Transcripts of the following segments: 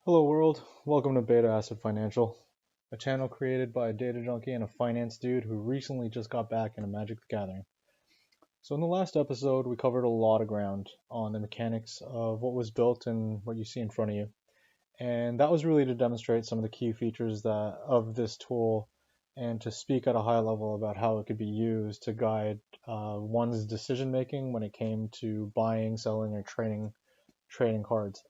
Hello world, welcome to Beta Asset Financial, a channel created by a data junkie and a finance dude who recently just got back into Magic the Gathering. So in the last episode, we covered a lot of ground on the mechanics of what was built and what you see in front of you. And that was really to demonstrate some of the key features of this tool and to speak at a high level about how it could be used to guide one's decision making when it came to buying, selling, or trading cards.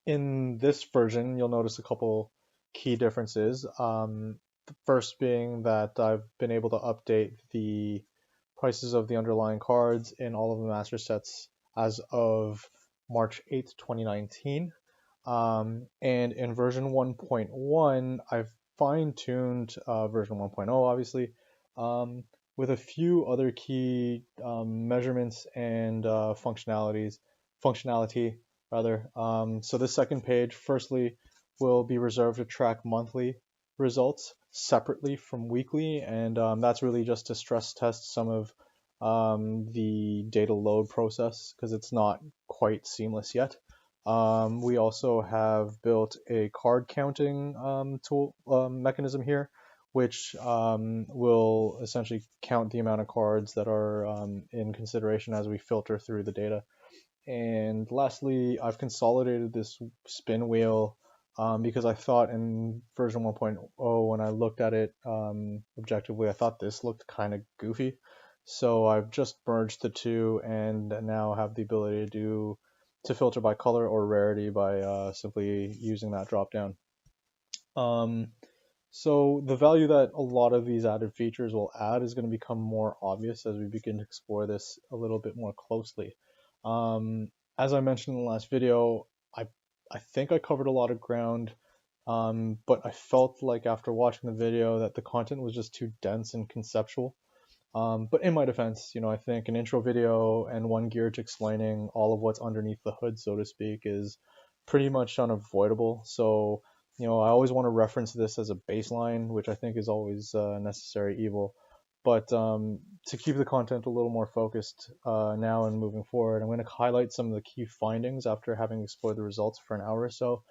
In this version, you'll notice a couple key differences. The first being that I've been able to update the prices of the underlying cards in all of the master sets as of March 8th, 2019. And in version 1.1, I've fine-tuned version 1.0, obviously, with a few other key measurements and functionality rather. So this second page, firstly, will be reserved to track monthly results separately from weekly, and that's really just to stress test some of the data load process because it's not quite seamless yet. We also have built a card counting tool mechanism here, which will essentially count the amount of cards that are in consideration as we filter through the data. And lastly, I've consolidated this spin wheel because I thought in version 1.0, when I looked at it objectively, I thought this looked kind of goofy. So I've just merged the two and now have the ability to filter by color or rarity by simply using that drop down. So the value that a lot of these added features will add is going to become more obvious as we begin to explore this a little bit more closely. As I mentioned in the last video, I think I covered a lot of ground, but I felt like after watching the video that the content was just too dense and conceptual. But in my defense, I think an intro video and one geared to explaining all of what's underneath the hood, so to speak, is pretty much unavoidable. So, I always want to reference this as a baseline, which I think is always a necessary evil. But to keep the content a little more focused now and moving forward, I'm going to highlight some of the key findings after having explored the results for an hour or so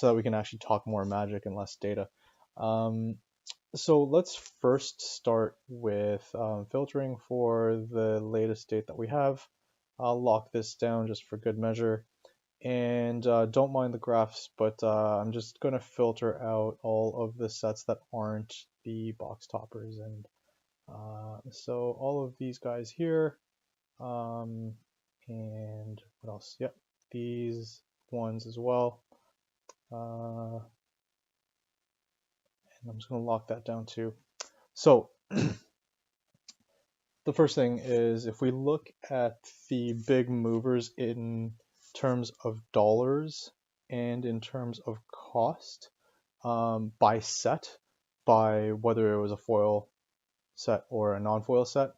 that we can actually talk more magic and less data. So let's first start with filtering for the latest date that we have. I'll lock this down just for good measure. And don't mind the graphs, but I'm just going to filter out all of the sets that aren't the box toppers. And so all of these guys here, and what else? Yep, these ones as well. And I'm just going to lock that down too. So the first thing is if we look at the big movers in terms of dollars and in terms of cost by set, by whether it was a foil set or a non-foil set,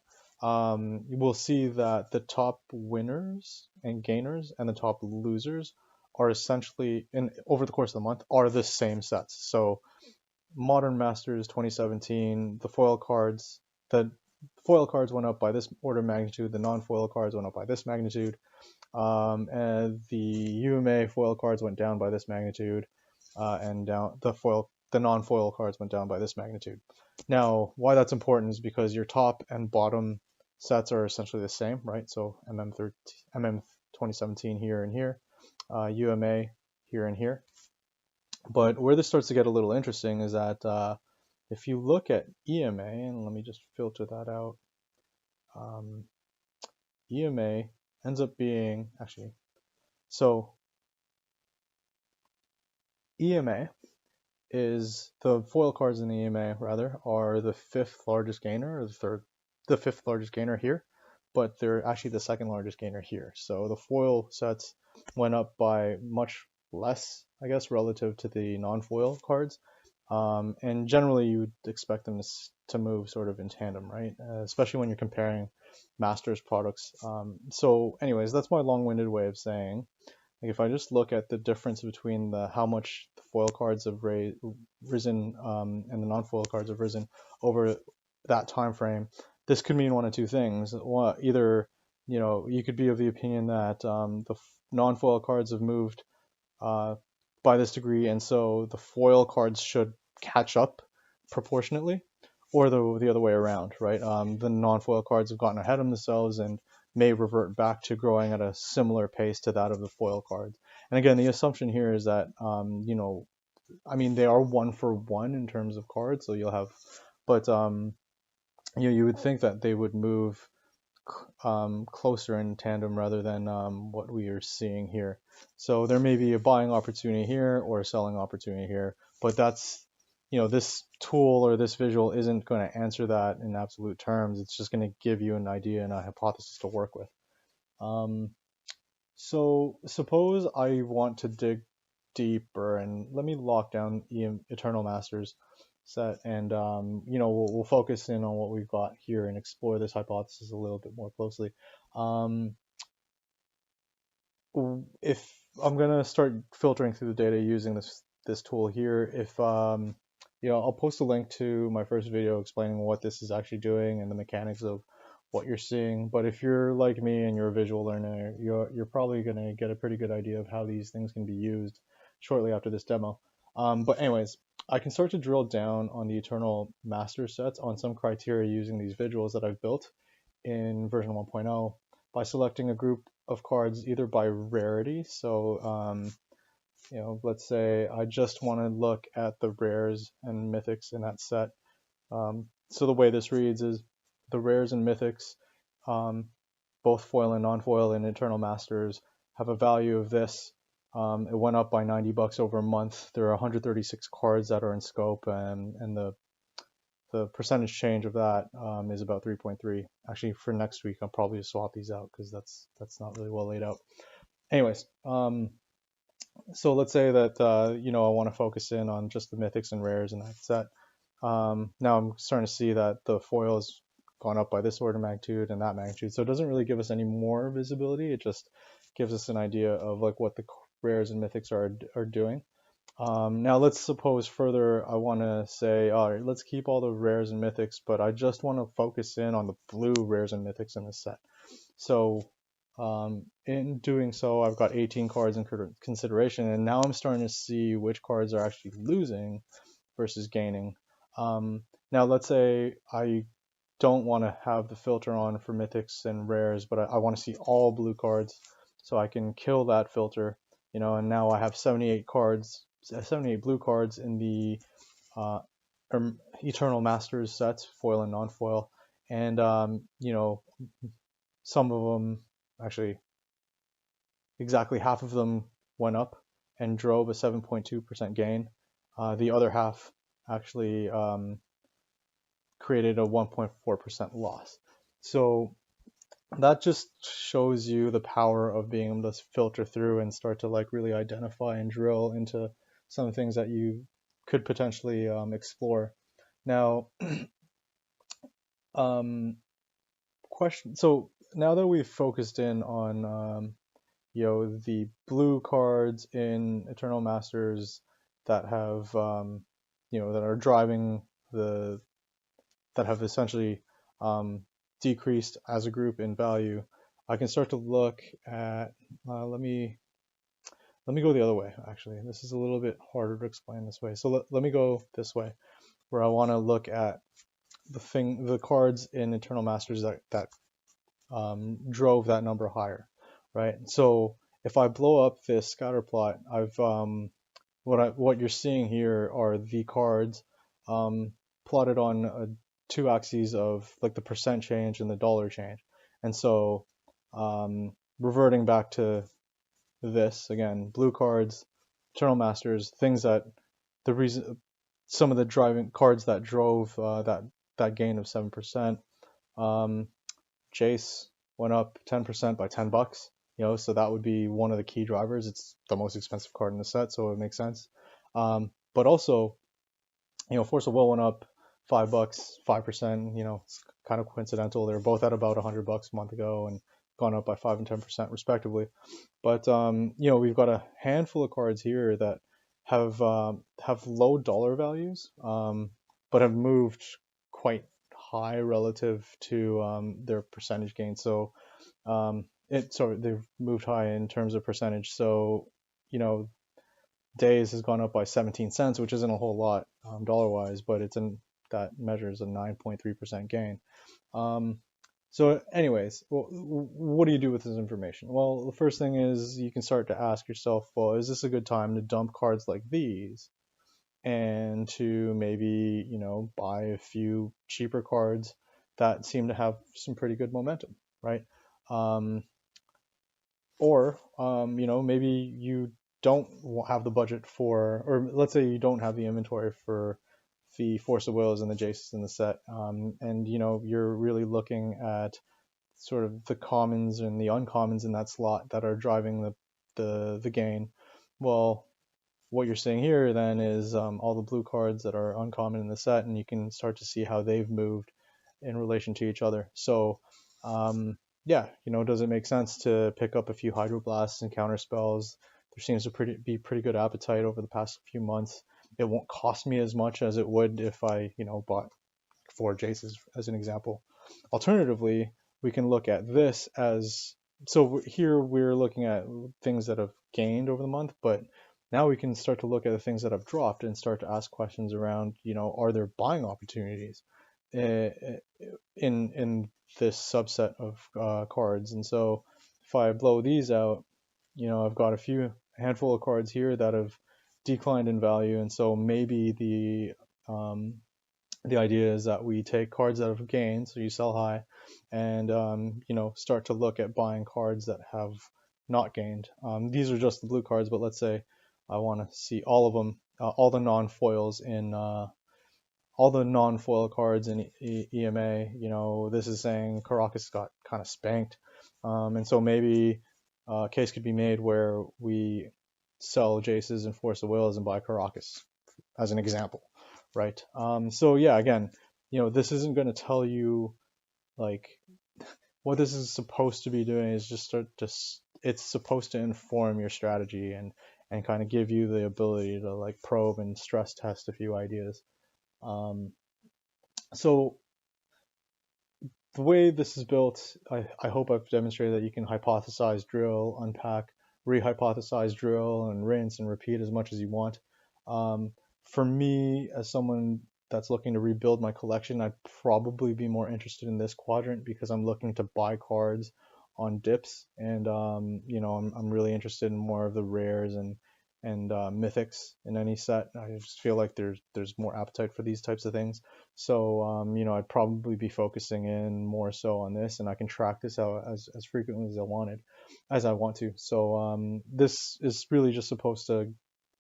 you will see that the top winners and gainers and the top losers are essentially, over the course of the month, are the same sets. So Modern Masters 2017, the foil cards went up by this order of magnitude, the non-foil cards went up by this magnitude, and the UMA foil cards went down by this magnitude, and the non-foil cards went down by this magnitude. Now, why that's important is because your top and bottom sets are essentially the same, right? So MM 2017 here and here, UMA here and here. But where this starts to get a little interesting is that if you look at EMA, and let me just filter that out, EMA ends up being, so EMA is, the foil cards in the EMA rather, are the fifth largest gainer, or the fifth largest gainer here, but they're actually the second largest gainer here. So the foil sets went up by much less, I guess, relative to the non-foil cards. And generally you would expect them to move sort of in tandem, right? Especially when you're comparing Masters products. So anyways, that's my long-winded way of saying, like, if I just look at the difference between how much the foil cards have risen and the non-foil cards have risen over that time frame, this could mean one of two things. Either, you could be of the opinion that the non-foil cards have moved uh, by this degree, and so the foil cards should catch up proportionately, or the other way around, right? The non-foil cards have gotten ahead of themselves and may revert back to growing at a similar pace to that of the foil cards. And again, the assumption here is that I mean, they are one for one in terms of cards, so you'll have, but you would think that they would move closer in tandem rather than what we are seeing here. So there may be a buying opportunity here or a selling opportunity here, but that's, this tool or this visual isn't going to answer that in absolute terms. It's just going to give you an idea and a hypothesis to work with. So suppose I want to dig deeper, and let me lock down Eternal Masters set, and we'll focus in on what we've got here and explore this hypothesis a little bit more closely. Um, if I'm gonna start filtering through the data using this tool here, if I'll post a link to my first video explaining what this is actually doing and the mechanics of what you're seeing. But if you're like me and you're a visual learner, you're probably gonna get a pretty good idea of how these things can be used shortly after this demo. But anyways, I can start to drill down on the Eternal Master sets on some criteria using these visuals that I've built in version 1.0 by selecting a group of cards either by rarity. So, let's say I just want to look at the rares and mythics in that set. So the way this reads is the rares and mythics, both foil and non-foil in Eternal Masters, have a value of this. It went up by $90 over a month. There are 136 cards that are in scope, and the percentage change of that is about 3.3. Actually, for next week, I'll probably just swap these out because that's not really well laid out. Anyways, so let's say that I want to focus in on just the mythics and rares in that set. Now I'm starting to see that the foil has gone up by this order of magnitude and that magnitude, so it doesn't really give us any more visibility. It just gives us an idea of like what the rares and mythics are doing. Now let's suppose further I want to say, all right, let's keep all the rares and mythics, but I just want to focus in on the blue rares and mythics in this set. So in doing so, I've got 18 cards in consideration, and now I'm starting to see which cards are actually losing versus gaining. Now let's say I don't want to have the filter on for mythics and rares, but I want to see all blue cards, so I can kill that filter, and now I have 78 blue cards in the Eternal Masters sets, foil and non-foil, and some of them, actually exactly half of them, went up and drove a 7.2% gain. The other half actually created a 1.4% loss. So that just shows you the power of being able to filter through and start to like really identify and drill into some things that you could potentially explore. Now, question. So now that we've focused in on the blue cards in Eternal Masters that have that are driving that have essentially decreased as a group in value, I can start to look at let me go the other way. Actually, this is a little bit harder to explain this way, so let me go this way, where I want to look at the cards in Eternal Masters that drove that number higher, right? So if I blow up this scatter plot, I've what you're seeing here are the cards plotted on two axes of like the percent change and the dollar change. And so reverting back to this again, blue cards, Eternal Masters, things that the reason, some of the driving cards that drove that gain of 7%. Jace went up 10% by $10, so that would be one of the key drivers. It's the most expensive card in the set, so it makes sense. But also, Force of Will went up $5, 5%. It's kind of coincidental. They were both at about $100 a month ago and gone up by 5 and 10% respectively. But we've got a handful of cards here that have low dollar values, but have moved quite high relative to their percentage gain. So they've moved high in terms of percentage. So days has gone up by 17 cents, which isn't a whole lot dollar wise, but that measures a 9.3% gain. Um, so, anyways, what do you do with this information? Well, the first thing is you can start to ask yourself, well, is this a good time to dump cards like these and to maybe, buy a few cheaper cards that seem to have some pretty good momentum, right? Um, or maybe you don't have the budget for, or let's say you don't have the inventory for the Force of Wills and the Jaces in the set, and you're really looking at sort of the commons and the uncommons in that slot that are driving the gain. Well, what you're seeing here then is all the blue cards that are uncommon in the set, and you can start to see how they've moved in relation to each other. So, yeah, does it make sense to pick up a few Hydroblasts and counter spells? There seems to be pretty good appetite over the past few months. It won't cost me as much as it would if I, bought 4 Jaces as an example. Alternatively, we can look at this as, so here we're looking at things that have gained over the month, but now we can start to look at the things that have dropped and start to ask questions around, are there buying opportunities in this subset of cards? And so if I blow these out, I've got a handful of cards here that have declined in value, and so maybe the idea is that we take cards that have gained, so you sell high, and start to look at buying cards that have not gained. These are just the blue cards, but let's say I want to see all of them, all the non-foils in all the non-foil cards in EMA. This is saying Caracas got kind of spanked, and so maybe a case could be made where we sell Jaces and Force of Wills and buy Caracas, as an example, right? So yeah, again, this isn't going to tell you like what this is supposed to be doing is just it's supposed to inform your strategy and kind of give you the ability to like probe and stress test a few ideas. So the way this is built, I hope I've demonstrated that you can hypothesize, drill, unpack, rehypothesize, drill, and rinse and repeat as much as you want. For me, as someone that's looking to rebuild my collection, I'd probably be more interested in this quadrant because I'm looking to buy cards on dips, and I'm really interested in more of the rares and mythics in any set. I just feel like there's more appetite for these types of things. So I'd probably be focusing in more so on this, and I can track this out as frequently as I want to. So this is really just supposed to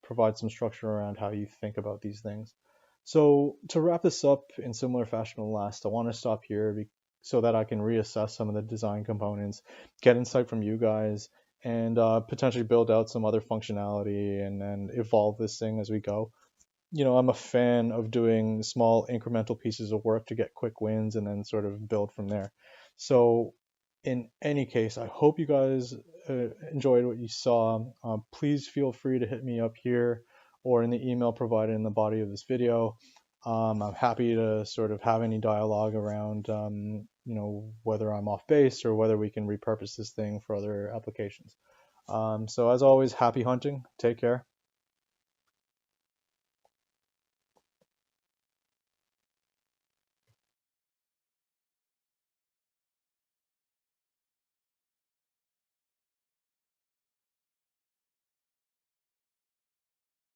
provide some structure around how you think about these things. So to wrap this up in similar fashion to last, I want to stop here so that I can reassess some of the design components, get insight from you guys, and potentially build out some other functionality and evolve this thing as we go. I'm a fan of doing small incremental pieces of work to get quick wins and then sort of build from there. So in any case, I hope you guys enjoyed what you saw. Please feel free to hit me up here or in the email provided in the body of this video. I'm happy to sort of have any dialogue around, whether I'm off base or whether we can repurpose this thing for other applications. So as always, happy hunting. Take care.